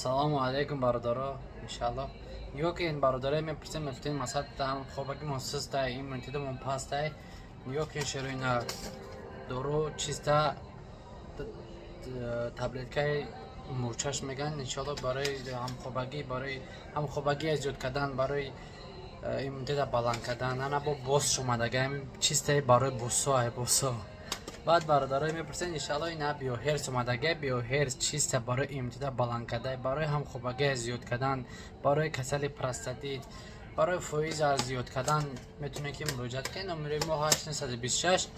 салому алейкум бародаро, иншаллоҳ. Нигоҳ ки ин бародаре мепурсем мефтин масад там хобаки мо систа иммунитетамон пастай. Нигоҳ ки широина дору чиста таблеткаи мурчаш меган иншаллоҳ барои ҳамхобагӣ зиёд кардан, барои иммунитета баланд кардан, ана бо боз шумадагаем чистаи барои босо. Баъд бародарои мепурсен иншаллоҳ ина биоҳерс омадаги, биоҳерс чиста барои иммунитета баланд кардан, барои ҳамхобагӣ зиёд кардан, барои касали простатит, барои фоиза зиёд кардан метавонед ки муроҷиат кунед. номери мо 826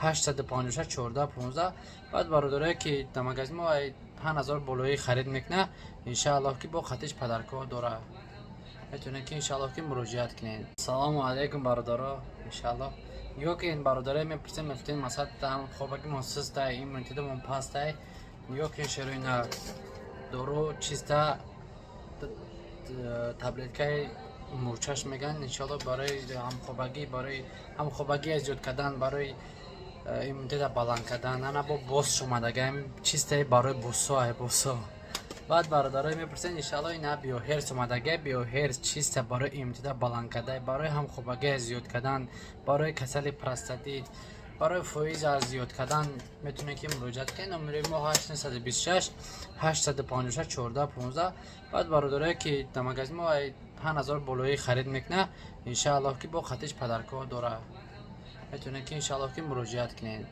856 1415. баъд бародарое ки дар магазин мо 5000 болоӣ харид мекунад, иншааллоҳ ки бо хатиш падаркор дора, метавонед ки иншааллоҳ ки муроҷиат кунед. Салому алейкум бародаро, иншааллоҳ. Нигоҳ ки ин бародаре мепурсем мефтин масад там хобаки мо систа иммунитетамон пастай. Нигоҳ ки широина дору чиста таблеткаи мурчаш меган иншаллоҳ барои ҳамхобагӣ зиёд кардан, барои иммунитета баланд кардан, ана бо боз шумадагаем чистаи барои босо. баъд бародарои мепурсен иншаллоҳ ина биоҳерс омадаги, биоҳерс чиста барои иммунитета баланд кардан, барои ҳамхобагӣ зиёд кардан, барои касали простатит, барои фоиза зиёд кардан метавонед ки муроҷиат кунед. номери мо 826 856 1415. баъд бародарое ки дар магазин мо 5000 болоӣ харид мекунад, иншааллоҳ ки бо хатиш падаркор дора, метавонед ки иншааллоҳ ки муроҷиат кунед.